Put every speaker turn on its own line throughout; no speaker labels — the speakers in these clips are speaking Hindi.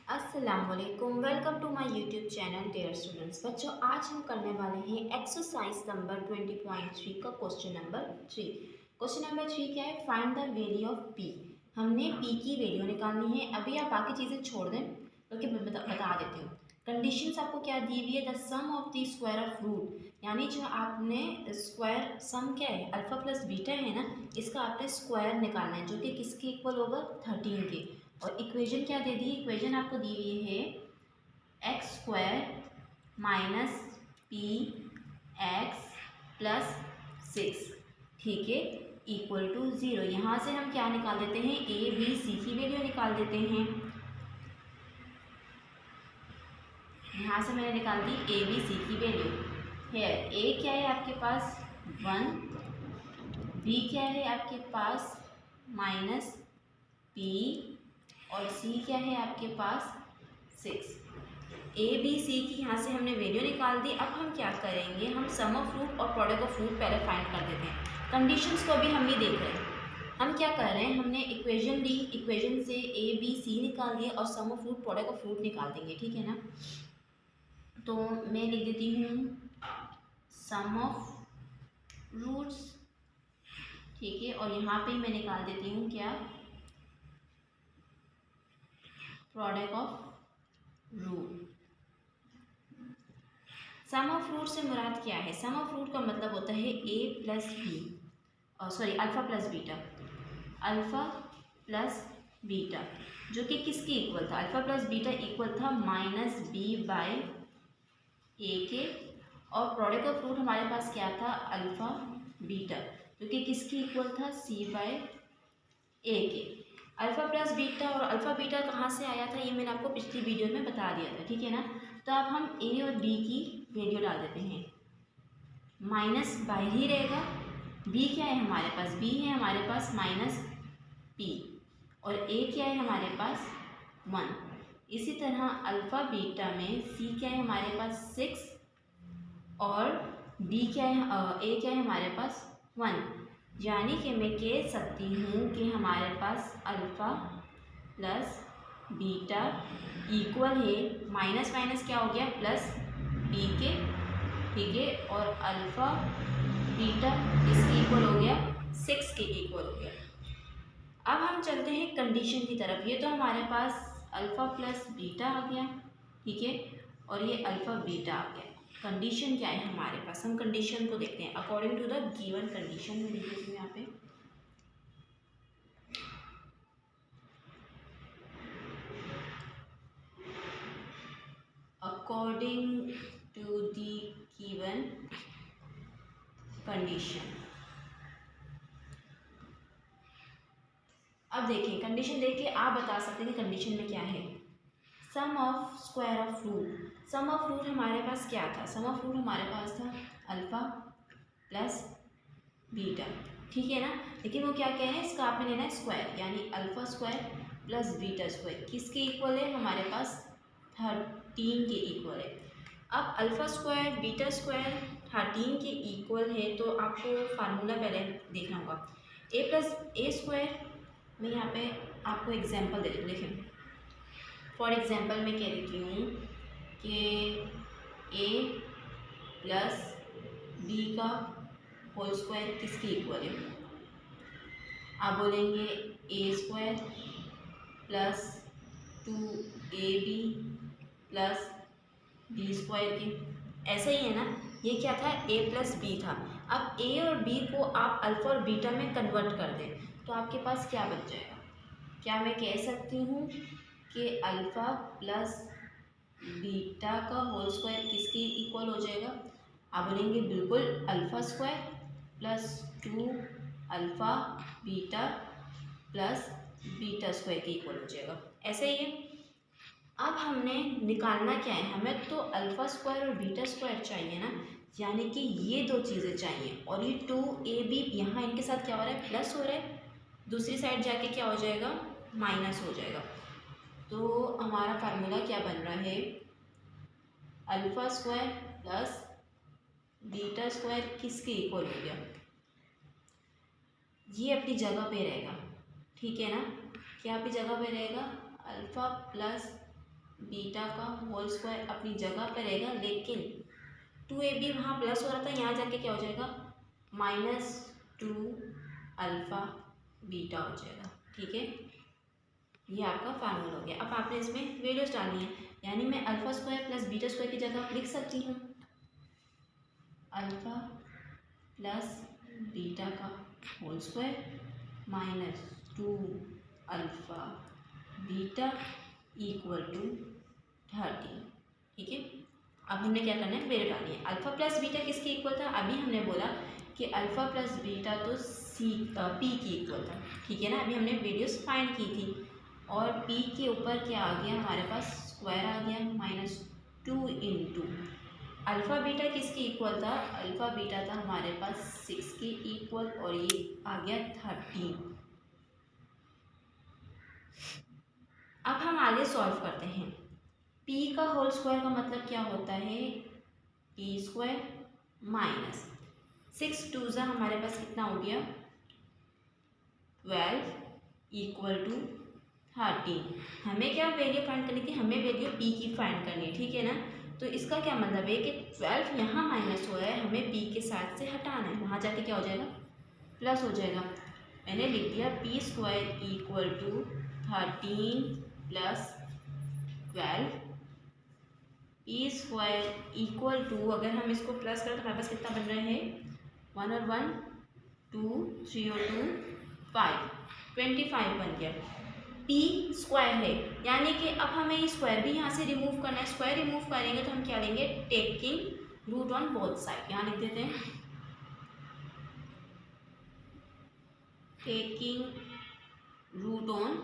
अस्सलामुअलैकुम, welcome to my YouTube channel dear students. बच्चों, आज हम करने वाले हैं एक्सरसाइज नंबर 20.3 का क्वेश्चन नंबर 3। क्वेश्चन नंबर 3 क्या है? Find the value of P. हमने पी की वैल्यू निकालनी है। अभी आप बाकी चीज़ें छोड़ दें क्योंकि मैं बता देती हूँ। कंडीशंस आपको क्या दी हुई है? The sum of the square of root, यानी जो आपने स्क्वायर सम क्या है, अल्फा प्लस बीटा है ना, इसका आपने स्क्वायर निकालना है जो कि किसके इक्वल होगा? 13 के। और इक्वेशन क्या दे दी? इक्वेशन आपको दी हुई है x square minus P x plus 6, ठीक है, इक्वल टू 0। यहाँ से हम क्या निकाल देते हैं? ए बी सी की वैल्यू निकाल देते हैं। यहाँ से मैंने निकाल दी ए बी सी की वैल्यू। है ए क्या है आपके पास? 1, बी क्या है आपके पास? माइनस पी, और सी क्या है आपके पास? 6। ए बी सी की यहाँ से हमने वैल्यू निकाल दी। अब हम क्या करेंगे? हम सम ऑफ रूट और प्रोडक्ट ऑफ रूट पहले फाइंड कर देते हैं। कंडीशंस को अभी हम नहीं देख रहे हैं। हम क्या कर रहे हैं? हमने इक्वेशन ली, इक्वेशन से ए बी सी निकाल दिया और sum of root product of root निकाल देंगे, ठीक है ना। तो मैं लिख देती हूँ सम ऑफ रूट्स, ठीक है, और यहाँ पे मैं निकाल देती हूँ क्या? Product of root. Sum of root से मुराद क्या है? सम ऑफ रूट का मतलब होता है A plus B, sorry alpha plus beta. Alpha plus beta जो कि किसके इक्वल था? अल्फ़ा प्लस बीटा इक्वल था माइनस बी बाय ए के। और प्रोडक्ट ऑफ रूट हमारे पास क्या था? अल्फ़ा बीटा जो कि किसके इक्वल था? सी बाय ए के। अल्फ़ा प्लस बीटा और अल्फ़ा बीटा कहाँ से आया था? ये मैंने आपको पिछली वीडियो में बता दिया था, ठीक है ना। तो अब हम ए और बी की वैल्यू डाल देते हैं। माइनस बाहर ही रहेगा। बी क्या है हमारे पास? बी है हमारे पास माइनस पी, और ए क्या है हमारे पास? 1। इसी तरह अल्फ़ा बीटा में सी क्या है हमारे पास? 6, और बी क्या है, ए क्या है हमारे पास? 1। यानी कि मैं कह सकती हूँ कि हमारे पास अल्फ़ा प्लस बीटा इक्वल है, माइनस माइनस क्या हो गया? प्लस बी के, ठीक है, और अल्फ़ा बीटा इसके इक्वल हो गया 6 के इक्वल हो गया। अब हम चलते हैं कंडीशन की तरफ। ये तो हमारे पास अल्फ़ा प्लस बीटा आ गया, ठीक है, और ये अल्फ़ा बीटा आ गया। कंडीशन क्या है हमारे पास? हम कंडीशन को देखते हैं according to the given condition में। लिख देती हूँ यहाँ पे according to the given condition. अब देखिए, कंडीशन देख के आप बता सकते हैं कि कंडीशन में क्या है। Sum of square of root. Sum of root हमारे पास क्या था? सम ऑफ रूट हमारे पास था अल्फ़ा प्लस बीटा, ठीक है ना। लेकिन वो क्या कह रहे हैं? इसका आपने लेना है स्क्वायर, यानी alpha square plus beta square किसके इक्वल है? हमारे पास 13 के इक्वल है। अब अल्फ़ा स्क्वायर बीटा स्क्वायर 13 के इक्वल है, तो आपको फार्मूला पहले देखना होगा। ए प्लस ए स्क्वायर, मैं यहाँ पे आपको एग्जांपल दे देती हूँ। देखें, फॉर एग्जांपल मैं कह देती हूँ कि ए प्लस बी का होल स्क्वायर किसके इक्वल है? आप बोलेंगे A square plus 2ab plus B square के। ऐसा ही है ना। ये क्या था? ए प्लस बी था। अब ए और बी को आप अल्फ़ा और बीटा में कन्वर्ट कर दें तो आपके पास क्या बच जाएगा? क्या मैं कह सकती हूँ कि अल्फ़ा प्लस बीटा का होल स्क्वायर किसके इक्वल हो जाएगा? आप बोलेंगे बिल्कुल, alpha square plus 2 alpha beta plus beta square के इक्वल हो जाएगा। ऐसा ही है। अब हमने निकालना क्या है? हमें तो अल्फ़ा स्क्वायर और बीटा स्क्वायर चाहिए ना, यानी कि ये दो चीज़ें चाहिए। और ये 2ab यहाँ इनके साथ क्या हो रहा है? प्लस हो रहा है, दूसरी साइड जाके क्या हो जाएगा? माइनस हो जाएगा। तो हमारा फार्मूला क्या बन रहा है? Alpha square plus beta square किसके इक्वल हो गया? ये अपनी जगह पे रहेगा, ठीक है ना। क्या अपनी जगह पे रहेगा? अल्फ़ा प्लस बीटा का होल स्क्वायर अपनी जगह पर रहेगा, लेकिन 2ab वहाँ प्लस हो रहा था, यहाँ जाके क्या हो जाएगा -2 अल्फ़ा बीटा हो जाएगा। ठीक है, ये आपका फार्मूला हो गया। अब आपने इसमें वैल्यूज डालनी है, यानी मैं alpha square plus beta square की जगह लिख सकती हूँ अल्फ़ा प्लस बीटा का whole square -2 alpha beta equal to 30। ठीक है, अब हमने क्या करना है, वैल्यू डालनी है। अल्फ़ा प्लस बीटा किसके इक्वल था, अभी हमने बोला कि अल्फ़ा प्लस बीटा तो पी की इक्वल था। ठीक है ना, अभी हमने वैल्यूज फाइंड की थी और पी के ऊपर क्या आ गया हमारे पास, स्क्वायर आ गया -2 इंटू अल्फ़ा बीटा किसके इक्वल था, अल्फ़ा बीटा था हमारे पास 6 के इक्वल और ये आ गया 13। अब हम आगे सॉल्व करते हैं। p का होल स्क्वायर का मतलब क्या होता है, p स्क्वायर माइनस 6 2 ज़ा हमारे पास कितना हो गया 12 इक्वल टू 13। हमें क्या वैल्यू फाइंड करनी थी, हमें वैल्यू p की फाइंड करनी है। ठीक है ना, तो इसका क्या मतलब है कि 12 यहाँ माइनस हो रहा है, हमें p के साथ से हटाना है, वहाँ जाके क्या हो जाएगा प्लस हो जाएगा। मैंने लिख दिया p square equal to 13 plus 12 P square equal to, अगर हम इसको प्लस करें तो हमारे पास कितना बन रहा है 1 और 1 2 3 और 2 5 25 बन गया। पी स्क्वायर है, यानी कि अब हमें ये स्क्वायर भी यहाँ से रिमूव करना है। स्क्वायर रिमूव करेंगे तो हम क्या लेंगे, taking root on both side. यहाँ लिख देते हैं taking root on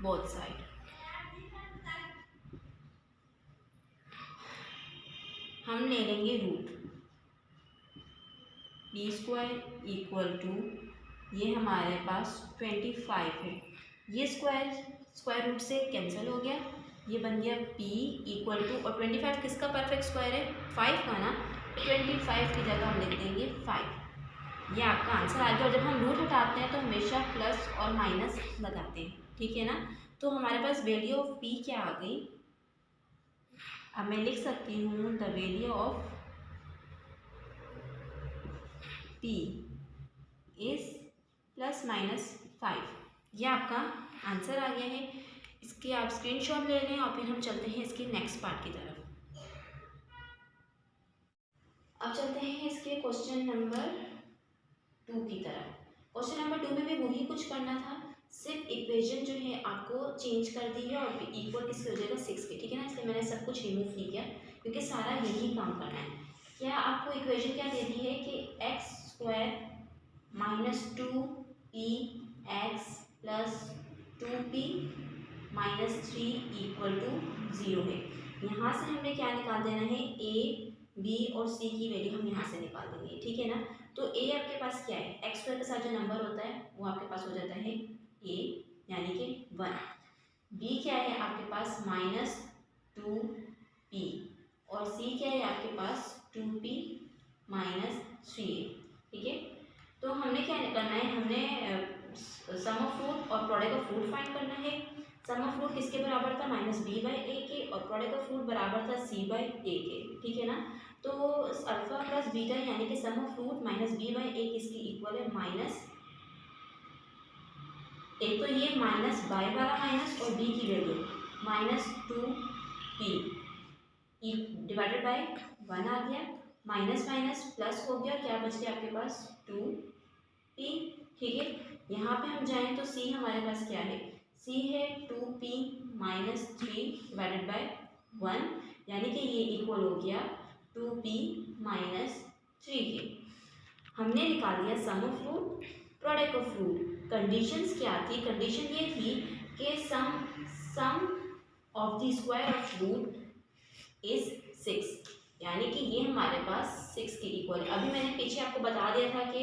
both side. हम ले लेंगे root P square equal to, ये हमारे पास 25 है, ये स्क्वायर रूट से कैंसिल हो गया, ये बन गया p इक्वल टू, और 25 किसका परफेक्ट स्क्वायर है 5 का ना, 25 की जगह हम लिख देंगे 5। ये आपका आंसर आ गया। और जब हम रूट हटाते हैं तो हमेशा प्लस और माइनस लगाते हैं। ठीक है ना, तो हमारे पास वैल्यू ऑफ p क्या आ गई, अब मैं लिख सकती हूँ the value of p is +-5। ये आपका आंसर आ गया है। इसके आप स्क्रीनशॉट ले लें और फिर हम चलते हैं इसके नेक्स्ट पार्ट की तरफ। अब चलते हैं इसके क्वेश्चन नंबर 2 की तरफ। क्वेश्चन नंबर 2 में भी वही कुछ करना था, सिर्फ इक्वेशन जो है आपको चेंज कर दी है और इक्वल किसकी हो जाएगा 6 की। ठीक है ना, इसलिए मैंने सब कुछ रिमूव नहीं किया क्योंकि सारा यही काम करना है। क्या आपको इक्वेशन क्या दे दी है कि x square -2px plus 2p -3 equal to 0 है। यहाँ से हमें क्या निकाल देना है, a b और c की वैल्यू हम यहाँ से निकाल देंगे। ठीक है ना, तो a आपके पास क्या है, x स्क्वायर के साथ जो नंबर होता है वो आपके पास हो जाता है a यानी कि 1। b क्या है आपके पास -2p और c क्या है आपके पास 2p -3। ठीक है, तो हमने क्या करना है, हमने सम ऑफ रूट और प्रोडक्ट ऑफ रूट फाइंड करना है। सम ऑफ रूट किसके बराबर था -b/a के और प्रोडक्ट ऑफ रूट बराबर था c/a के। ठीक है ना, तो अल्फा प्लस बीटा यानी कि सम ऑफ रूट -b/a किसकी इक्वल है माइनस, एक तो ये माइनस बाय वाला माइनस और b की वैल्यू -2p डिवाइडेड बाय 1 आ गया, माइनस माइनस प्लस हो गया, क्या बच गया आपके पास 2p। ठीक है, यहाँ पे हम जाएं तो c हमारे पास क्या है, c है 2p -3 डिवाइडेड बाय 1 यानी कि ये इक्वल हो गया 2p -3 के। हमने निकाल दिया sum of root product of root. Conditions क्या थी, कंडीशन ये थी कि sum of the square of root is 6, यानी कि ये हमारे पास 6 के इक्वल है। अभी मैंने पीछे आपको बता दिया था कि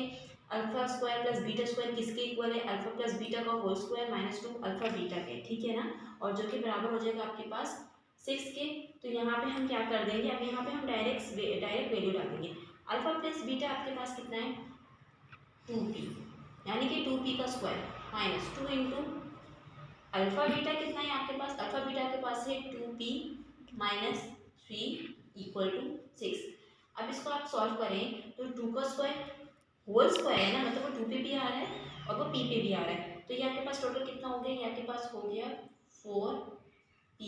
alpha square plus beta square किसके इक्वल है, अल्फा प्लस बीटा का होल स्क्वायर -2 अल्फा बीटा के। ठीक है ना, और जो कि बराबर हो जाएगा आपके पास 6 के। तो यहाँ पे हम क्या कर देंगे, अब यहाँ पे हम डायरेक्ट वैल्यू डालेंगे। अल्फा प्लस बीटा आपके पास कितना है 2p, यानी कि 2p का स्क्वायर -2 इंटू अल्फा बीटा कितना है आपके पास, अल्फा बीटा आपके पास है 2p माइनस 3 इक्वल टू 6। अब इसको आप सॉल्व करें तो 2 का स्क्वायर होल स्क्वायर है ना, मतलब वो 2 पे भी आ रहा है और वो p पे भी आ रहा है, तो ये आपके पास टोटल कितना हो गया, ये आपके पास हो गया 4p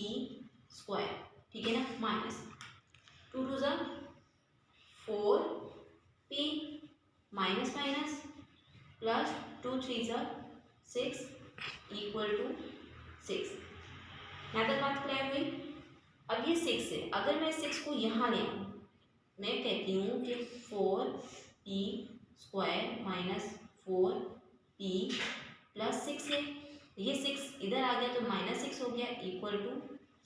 स्क्वायर, ठीक है ना, माइनस 2 टू ज़ा 4p माइनस माइनस प्लस 2 3 ज़ा 6 इक्वल टू 6। यहाँ तक बात क्लियर हुई। अब ये 6 है, अगर मैं 6 को यहाँ ले आऊँ, मैं कहती हूँ कि 4p square minus 4p plus 6 है, ये 6 इधर आ गया तो माइनस 6 हो गया इक्वल टू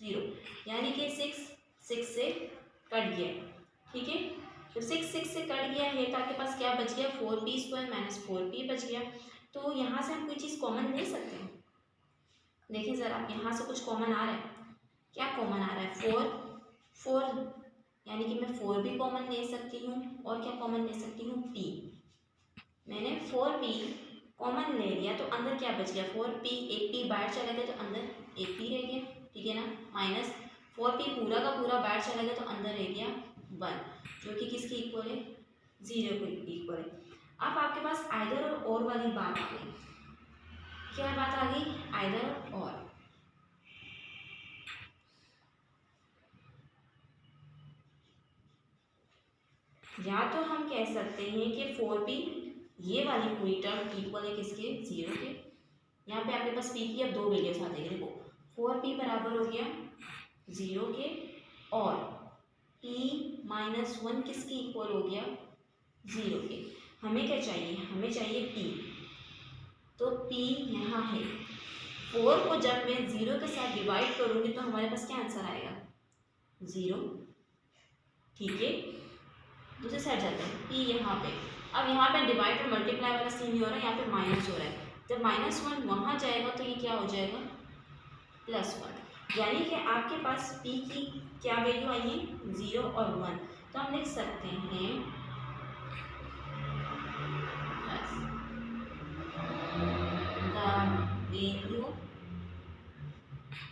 0, यानी कि 6 से कट गया, ठीक है। तो 6 से कट गया है तो आपके पास क्या बच गया, 4p स्क्वायर माइनस 4p बच गया। तो यहाँ से हम कोई चीज़ कॉमन ले सकते हैं, देखिए ज़रा यहाँ से कुछ कॉमन आ रहा है, क्या कॉमन आ रहा है, 4 यानी कि मैं 4 भी कॉमन ले सकती हूँ और क्या कॉमन ले सकती हूँ, p। मैंने 4p कॉमन ले लिया तो अंदर क्या बच गया, 4p, एक p बाहर चला गया तो अंदर एक p रह गया, ठीक है ना, माइनस 4p पूरा का पूरा बाहर चला गया तो अंदर रह गया 1, जो कि किसके इक्वल है, 0 के इक्वल है। अब आपके पास आइदर और वाली बात आ गई, क्या बात आ गई, आइदर और। या तो हम कह सकते हैं कि 4p ये वाली पूरी टर्म इक्वल है किसके, 0 के। यहाँ पे आपके पास p की अब 2 वैल्यूज आ जाएगी, देखो 4p बराबर हो गया 0 के और p माइनस 1 किसके इक्वल हो गया, 0 के। हमें क्या चाहिए, हमें चाहिए p, तो p यहाँ है। 4 को जब मैं 0 के साथ डिवाइड करूँगी तो हमारे पास क्या आंसर आएगा, 0, ठीक है। दूसरे साइड जाते हैं, p यहाँ पे, अब यहाँ पे डिवाइड और मल्टीप्लाई वाला सीन नहीं हो रहा है, यहाँ पे माइनस हो रहा है। जब -1 वहाँ जाएगा तो ये क्या हो जाएगा, +1, यानी कि आपके पास p की क्या वैल्यू आई है, 0 और 1। तो हम लिख सकते हैं the value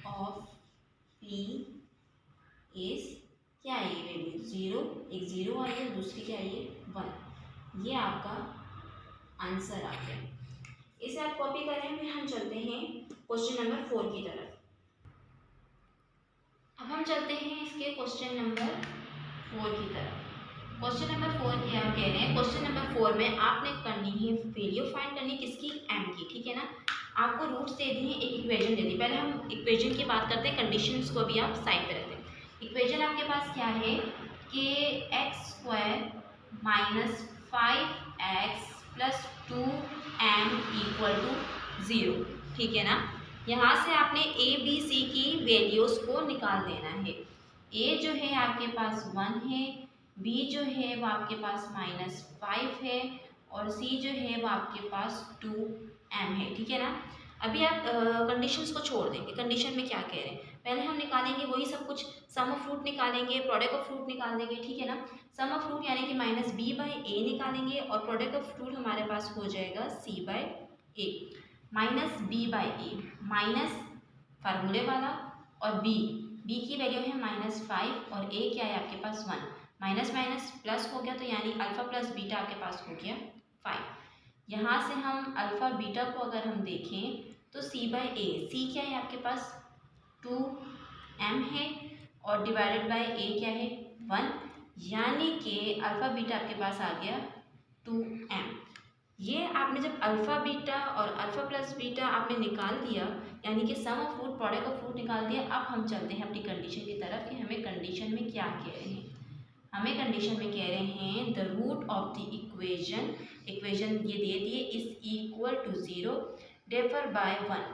of p is, क्या है ये वैल्यू, 0, एक 0 आई है, दूसरी क्या आई है, 1। ये आपका आंसर आ गया। इसे आप कॉपी करें, फिर हम चलते हैं क्वेश्चन नंबर 4 की तरफ। अब हम चलते हैं इसके क्वेश्चन नंबर 4 की तरफ। क्वेश्चन नंबर 4 की आप कह रहे हैं, क्वेश्चन नंबर 4 में आपने करनी है वैल्यू फाइंड करनी किसकी, m की, ठीक है ना। आपको रूट्स दे दी है, एक इक्वेशन दे दी। पहले हम इक्वेशन की बात करते हैं, कंडीशंस को भी आप साइड पे रखते हैं। इक्वेशन आपके पास क्या है कि x² minus 5x plus 2m equal to 0, ठीक है ना। यहाँ से आपने a b c की वैल्यूज़ को निकाल देना है। a जो है आपके पास 1 है, b जो है वो आपके पास -5 है और c जो है वो आपके पास 2m है, ठीक है ना। अभी आप कंडीशंस को छोड़ देंगे, कंडीशन में क्या कह रहे हैं, पहले हम निकालेंगे वही सब कुछ, सम ऑफ फ्रूट निकालेंगे, प्रोडक्ट ऑफ फ्रूट निकाल देंगे, ठीक है ना। सम ऑफ फ्रूट यानी कि -b/a निकालेंगे और प्रोडक्ट ऑफ फ्रूट हमारे पास हो जाएगा c/a। -b/a माइनस फार्मूले वाला और b की वैल्यू है -5 और a क्या है आपके पास 1, माइनस माइनस प्लस हो गया तो यानी अल्फ़ा प्लस बीटा आपके पास हो गया 5। यहाँ से हम अल्फ़ा बीटा को अगर हम देखें तो c/a, c क्या है आपके पास 2m है और डिवाइडेड बाय a क्या है 1, यानी कि अल्फ़ा बीटा आपके पास आ गया 2m। ये आपने जब अल्फ़ा बीटा और अल्फ़ा प्लस बीटा आपने निकाल दिया, यानी कि sum of root product of root निकाल दिया। अब हम चलते हैं अपनी कंडीशन की तरफ कि हमें कंडीशन में क्या कह रहे हैं। हमें कंडीशन में कह रहे हैं the root of the equation ये दे दिए is equal to 0 differ by 1,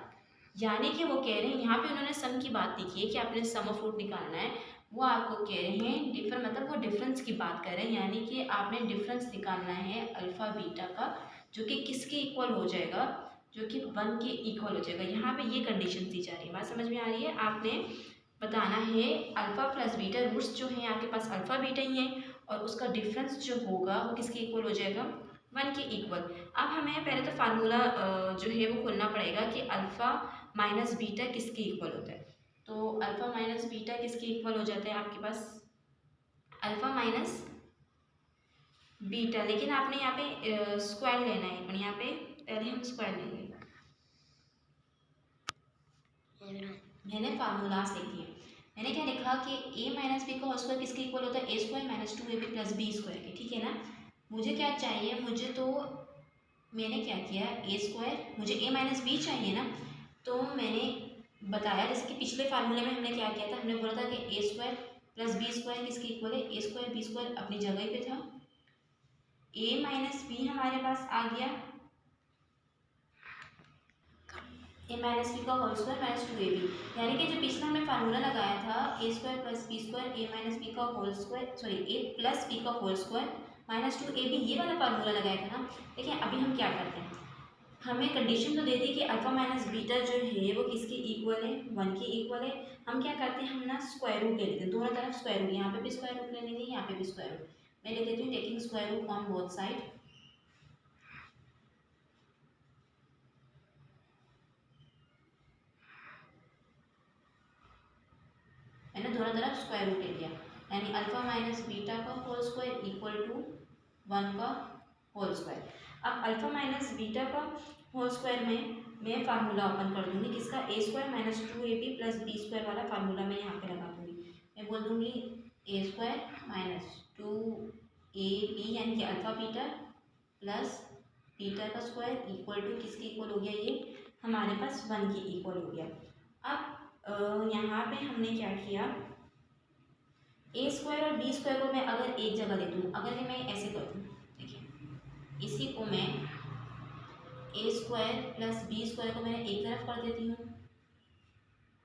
यानी कि वो कह रहे हैं, यहाँ पे उन्होंने सम की बात लिखी है कि आपने सम ऑफ फ्रूट निकालना है, वो आपको कह रहे हैं डिफर, मतलब वो डिफरेंस की बात कर रहे हैं, यानी कि आपने डिफरेंस निकालना है अल्फ़ा बीटा का, जो कि किसके इक्वल हो जाएगा, जो कि 1 के इक्वल हो जाएगा। यहाँ पे ये कंडीशन दी जा रही है, बात समझ में आ रही है। आपने बताना है अल्फ़ा प्लस बीटा, रूट्स जो हैं आपके पास अल्फ़ा बीटा ही हैं और उसका डिफरेंस जो होगा वो किसके इक्वल हो जाएगा 1 के इक्वल। अब हमें पहले तो फार्मूला जो है वो खोलना पड़ेगा कि अल्फ़ा माइनस बीटा किसके इक्वल होता है। तो अल्फ़ा माइनस बीटा किसके इक्वल हो जाता है आपके पास, अल्फ़ा माइनस बीटा, लेकिन आपने यहाँ पे स्क्वायर लेना है, पर यहाँ पे पहले हम स्क्वायर लेंगे। मैंने फार्मूलाज लिख दिए। मैंने क्या लिखा कि a माइनस बी का होल स्क्वायर किसके इक्वल होता है, A square minus 2ab plus B square के, ठीक है ना। मुझे क्या चाहिए, मुझे तो मैंने क्या किया, ए स्क्वायर, मुझे a माइनस बी चाहिए ना, तो मैंने बताया जैसे कि पिछले फार्मूले में हमने क्या किया था, हमने बोला था कि ए स्क्वायर प्लस बी स्क्वायर किसके इक्वल है, ए स्क्वायर बी स्क्वायर अपनी जगह पे था, a माइनस बी हमारे पास आ गया, ए माइनस बी का होल स्क्वायर माइनस 2ab, यानी कि जो पिछला हमने फार्मूला लगाया था ए स्क्वायर प्लस बी स्क्वायर ए माइनस बी का होल स्क्वायर, सॉरी ए प्लस बी का होल स्क्वायर माइनस 2ab, ये वाला फार्मूला लगाया था ना। देखिए अभी हम क्या करते हैं, हमें कंडीशन तो दे दी कि अल्फा माइनस बीटा जो है वो किसके इक्वल है, 1 के इक्वल है। हम क्या करते हैं, हम ना स्क्वायर रूट ले लेते हैं, दोनों तरफ स्क्वायर रूट, यहाँ पे भी स्क्वायर रूट ले लेंगे, यहाँ पे भी स्क्वायर रूट। मैं ले लेती हूँ taking square root on both side, मैंने दोनों तरफ स्क्वायर रूट ले लिया, यानी अल्फा माइनस बीटा का होल स्क्वायर इक्वल टू 1 का होल स्क्वायर। अब अल्फा माइनस बीटा का होल स्क्वायर में मैं फार्मूला ओपन कर दूंगी किसका, A square minus 2ab plus B square वाला फार्मूला मैं यहाँ पे लगा दूंगी। मैं बोल दूंगी ए स्क्वायर माइनस 2ab यानी कि अल्फा बीटा प्लस बीटा का स्क्वायर इक्वल टू किसके इक्वल हो गया, ये हमारे पास 1 के इक्वल हो गया। अब यहाँ पे हमने क्या किया, ए स्क्वायर और बी स्क्वायर को मैं अगर एक जगह ले दूँ, अगर मैं ऐसे कर दूँ, देखिए इसी को मैं ए स्क्वायर प्लस बी स्क्वायर को मैंने एक तरफ कर देती हूँ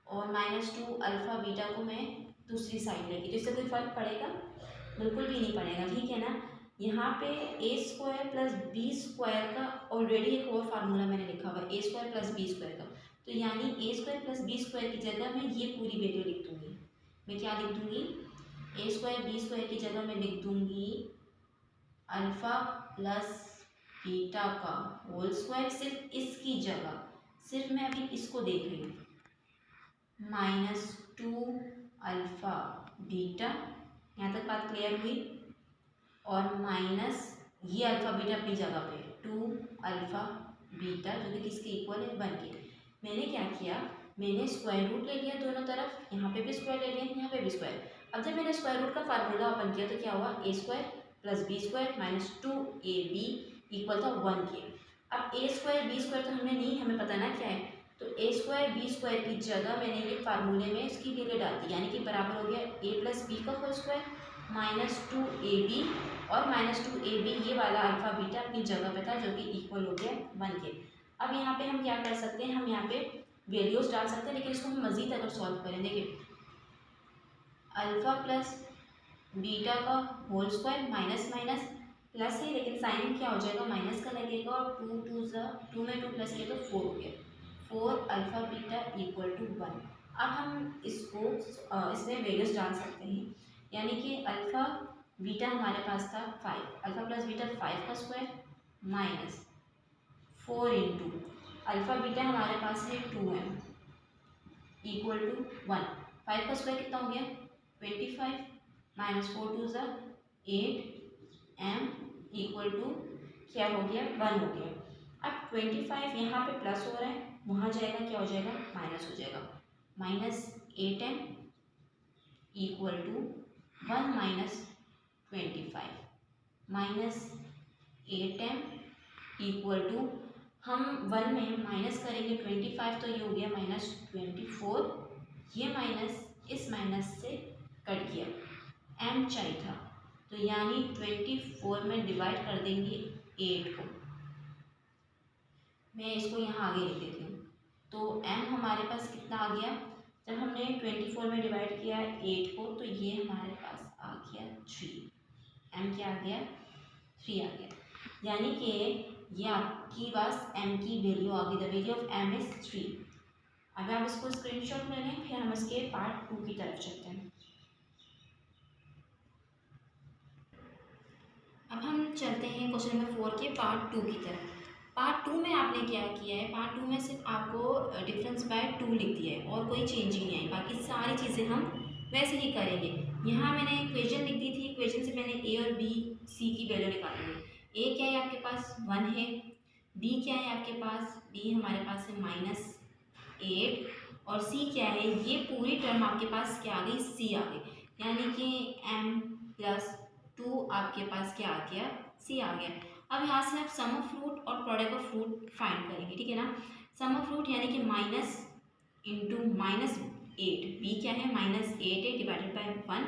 और माइनस 2 अल्फ़ा बीटा को मैं दूसरी साइड लेगी, तो इससे कोई फ़र्क पड़ेगा, बिल्कुल भी नहीं पड़ेगा, ठीक है ना। यहाँ पे ए स्क्वायर प्लस बी स्क्वायर का ऑलरेडी एक और फार्मूला मैंने लिखा हुआ है, A square plus B square का, तो यानी ए स्क्वायर प्लस बी स्क्वायर की जगह मैं ये पूरी वैल्यू लिख दूँगी। मैं क्या लिख दूँगी, ए स्क्वायर बी स्क्वायर की जगह मैं लिख दूँगी अल्फ़ा प्लस बीटा का होल स्क्वायर, सिर्फ इसकी जगह, सिर्फ मैं अभी इसको देख रही हूँ, माइनस 2 अल्फ़ा बीटा, यहाँ तक बात क्लियर हुई, और माइनस ये अल्फ़ा बीटा अपनी जगह पे 2 अल्फ़ा बीटा जो कि किसके इक्वल है, 1 के। मैंने क्या किया, मैंने स्क्वायर रूट ले लिया दोनों तरफ, यहाँ पे भी स्क्वायर ले लिया, यहाँ पे भी स्क्वायर। अब जब मैंने स्क्वायर रूट का फार्मूला ओपन किया तो क्या हुआ, A square plus B square minus 2ab equal था 1 के। अब ए स्क्वायर बी स्क्वायर तो हमने नहीं, हमें पता ना क्या है, तो ए स्क्वायर बी स्क्वायर की जगह मैंने ये फार्मूले में इसकी वैल्यू डाल दी, यानी कि बराबर हो गया ए प्लस बी का होल स्क्वायर माइनस 2ab और माइनस 2ab ये वाला अल्फ़ा बीटा अपनी जगह पे था जो कि इक्वल हो गया 1 के। अब यहाँ पे हम क्या कर सकते हैं, हम यहाँ पे वैल्यूज डाल सकते हैं, लेकिन इसको हम मज़ीद अगर सॉल्व करें, देखिए अल्फ़ा प्लस बीटा का whole square minus minus plus है, लेकिन साइन क्या हो जाएगा, माइनस का लगेगा, और 2 में 2 प्लस किया तो 4 हो गया, 4 अल्फ़ा बीटा इक्वल टू 1। अब हम इसको इसमें वैल्यूज डाल सकते हैं, यानी कि अल्फ़ा बीटा हमारे पास था 5, अल्फ़ा प्लस बीटा 5 का square minus 4 into alpha beta हमारे पास है 2m इक्वल टू 1। 5 का स्क्वायर कितना हो गया 25 माइनस 4 टू ज़ा 8m इक्वल टू क्या हो गया 1 हो गया। अब 25 यहाँ पे प्लस हो रहा है, वहाँ जाएगा क्या हो जाएगा माइनस हो जाएगा, minus 8m equal to 1 minus 25 minus 8m equal to, हम 1 में माइनस करेंगे 25 तो ये हो गया माइनस 24, ये माइनस इस माइनस से कट गया, m चाहिए था तो यानी 24 में डिवाइड कर देंगे 8 को, मैं इसको यहाँ आगे लिख देती हूँ। तो m हमारे पास कितना आ गया, जब हमने 24 में डिवाइड किया 8 को तो ये हमारे पास आ गया 3, m क्या आ गया 3 आ गया, यानी कि ये आपकी पास m की वैल्यू आ गई, the value of m is 3। अब आप इसको स्क्रीनशॉट ले लें, फिर हम इसके पार्ट 2 की तरफ चलते हैं। अब हम चलते हैं क्वेश्चन नंबर 4 के पार्ट 2 की तरफ। पार्ट 2 में आपने क्या किया है, पार्ट 2 में सिर्फ आपको डिफरेंस बाय 2 लिख दिया है और कोई चेंज ही नहीं है, बाकी सारी चीज़ें हम वैसे ही करेंगे। यहाँ मैंने इक्वेशन लिख दी थी, इक्वेशन से मैंने ए और बी सी की वैल्यू निकाली है। ए क्या है आपके पास 1 है, बी क्या है आपके पास, बी हमारे पास है -8 और सी क्या है, ये पूरी टर्म आपके पास क्या आ गई, सी आ गई, यानी कि m+2 आपके पास क्या आ गया, सी आ गया। अब यहाँ से आप सम ऑफ फ्रूट और प्रोडक्ट ऑफ फ्रूट फाइंड करेंगे, ठीक है ना। सम ऑफ फ्रूट यानी कि माइनस इंटू -8, बी क्या है -8 डिवाइडेड बाय 1,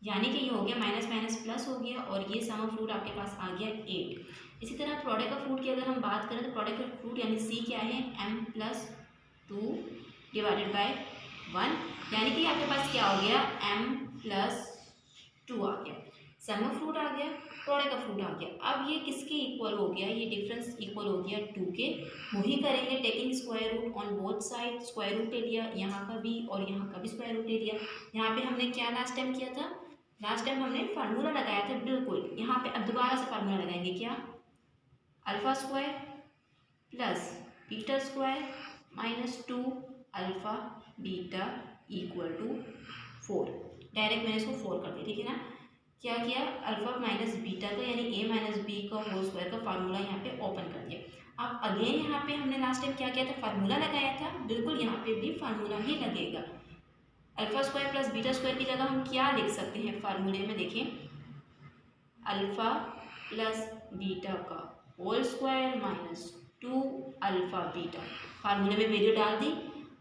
यानी कि ये हो गया माइनस माइनस प्लस हो गया और ये सम ऑफ फ्रूट आपके पास आ गया 8। इसी तरह प्रोडक्ट ऑफ फ्रूट की अगर हम बात करें तो प्रोडक्ट ऑफ फ्रूट यानी सी क्या है m+2 डिवाइडेड बाय 1, यानी कि आपके पास क्या हो गया m+2 आ गया। सम ऑफ फ्रूट आ गया, प्रोडक्ट ऑफ फ्रूट आ गया। अब ये किसके इक्वल हो गया, ये डिफरेंस इक्वल हो गया 2 के। वही करेंगे taking square root on both side, square root ले लिया यहाँ का भी और यहाँ का भी स्क्वायर रूट ले लिया। यहाँ पे हमने क्या लास्ट टाइम किया था, लास्ट टाइम हमने फार्मूला लगाया था, बिल्कुल यहाँ पे अब दोबारा से फार्मूला लगाएंगे, क्या, alpha square plus beta square -2 alpha beta equal to 4। Direct मैंने इसको 4 कर दिया, ठीक है ना। क्या किया, अल्फा माइनस बीटा का यानी a माइनस बी का होल स्क्वायर का फार्मूला यहाँ पे ओपन कर दिया। अब अगेन यहाँ पे हमने लास्ट टाइम क्या किया था, फार्मूला लगाया था, बिल्कुल यहाँ पे भी फार्मूला ही लगेगा। Alpha square plus beta square की जगह हम क्या लिख सकते हैं फार्मूले में, देखें, अल्फा प्लस बीटा का होल स्क्वायर -2 अल्फा बीटा, फार्मूले में वैल्यू डाल दी।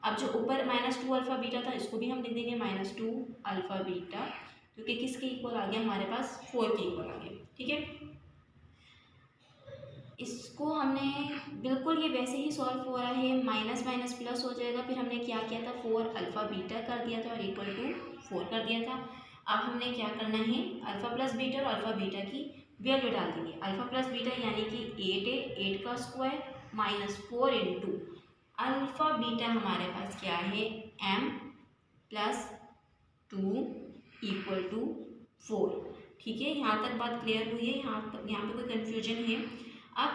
अब जो ऊपर -2 अल्फा बीटा था इसको भी हम लिख देंगे -2 अल्फा बीटा, जो कि किसके इक्वल आ गया, हमारे पास 4 के इक्वल आ गया, ठीक है। इसको हमने बिल्कुल ये वैसे ही सॉल्व हो रहा है, माइनस माइनस प्लस हो जाएगा। फिर हमने क्या किया था, 4 अल्फा बीटा कर दिया था और इक्वल टू 4 कर दिया था। अब हमने क्या करना है, अल्फा प्लस बीटा और अल्फा बीटा की वैल्यू डाल देंगे। अल्फा प्लस बीटा यानी कि 8 है, 8 का स्क्वायर -4 इंटू अल्फा बीटा हमारे पास क्या है, m+2 इक्वल टू 4, ठीक है। यहाँ तक बात क्लियर हुई है, यहाँ पे कोई कन्फ्यूजन है। अब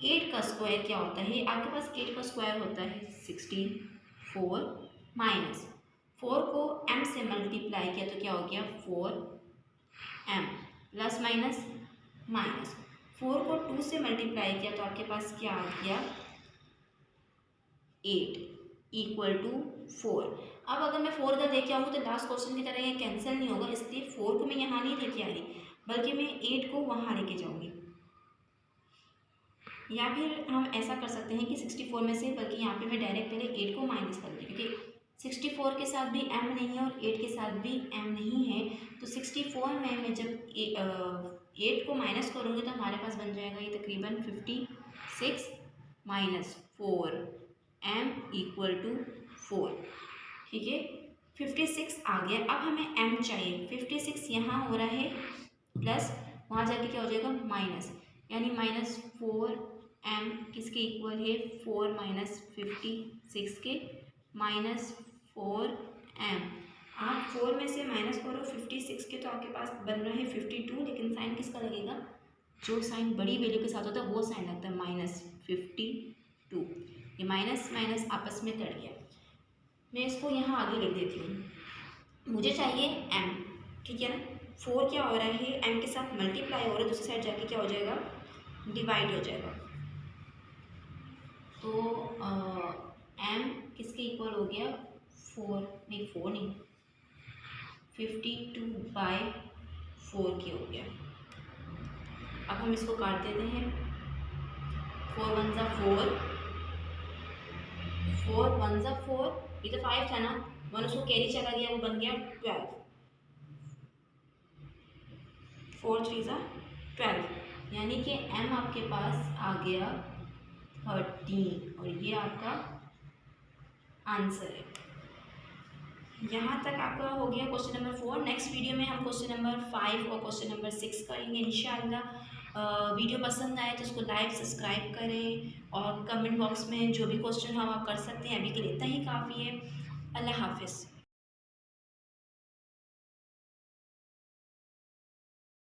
8 का स्क्वायर क्या होता है, आपके पास 8 का स्क्वायर होता है 64 माइनस 4 को m से मल्टीप्लाई किया तो क्या हो गया 4m प्लस माइनस माइनस 4 को 2 से मल्टीप्लाई किया तो आपके पास क्या आ गया 8 इक्वल टू 4। अब अगर मैं 4 इधर लेके आऊँ तो लास्ट क्वेश्चन की तरह ये कैंसिल नहीं होगा, इसलिए 4 को मैं यहाँ नहीं लेके आ रही बल्कि मैं 8 को वहाँ लेके जाऊँगी। या फिर हम ऐसा कर सकते हैं कि 64 में से, बल्कि यहाँ पे मैं डायरेक्ट पहले 8 को माइनस कर दूँगी, क्योंकि 64 के साथ भी m नहीं है और 8 के साथ भी m नहीं है, तो 64 में मैं जब 8 को माइनस करूँगी तो हमारे पास बन जाएगा ये तकरीबन 56 माइनस 4m इक्वल टू 4, ठीक है। 56 आ गया। अब हमें m चाहिए, 56 यहाँ हो रहा है प्लस, वहाँ जाके क्या हो जाएगा माइनस, यानी -4m किसके इक्वल है 4 माइनस 56 के -4m। आप 4 में से माइनस करो 56 के तो आपके पास बन रहा है 52, लेकिन साइन किसका लगेगा, जो साइन बड़ी वैल्यू के साथ होता है वो साइन लगता है -52। ये माइनस माइनस आपस में कट गया। मैं इसको यहाँ आगे लिख देती हूँ, मुझे चाहिए m, ठीक है ना। 4 क्या हो रहा है m के साथ मल्टीप्लाई हो रहा है, दूसरी साइड जाके क्या हो जाएगा डिवाइड हो जाएगा, तो m किसके इक्वल हो गया 4 नहीं 52/4 के हो गया। अब हम इसको काट देते हैं, 4 1 ज़ा 4, 4 1 ज़ा 4, ये तो 5 था ना, 1 उसको कैरी चला गया, वो बन गया 12, 4 3 ज़ा 12, यानी कि m आपके पास आ गया 13 और ये आपका आंसर है। यहाँ तक आपका हो गया क्वेश्चन नंबर 4। नेक्स्ट वीडियो में हम क्वेश्चन नंबर 5 और क्वेश्चन नंबर 6 करेंगे इंशाअल्लाह। वीडियो पसंद आए तो उसको लाइक सब्सक्राइब करें और कमेंट बॉक्स में जो भी क्वेश्चन हो आप कर सकते हैं। अभी के लिए इतना ही काफ़ी है। अल्लाह हाफिज़।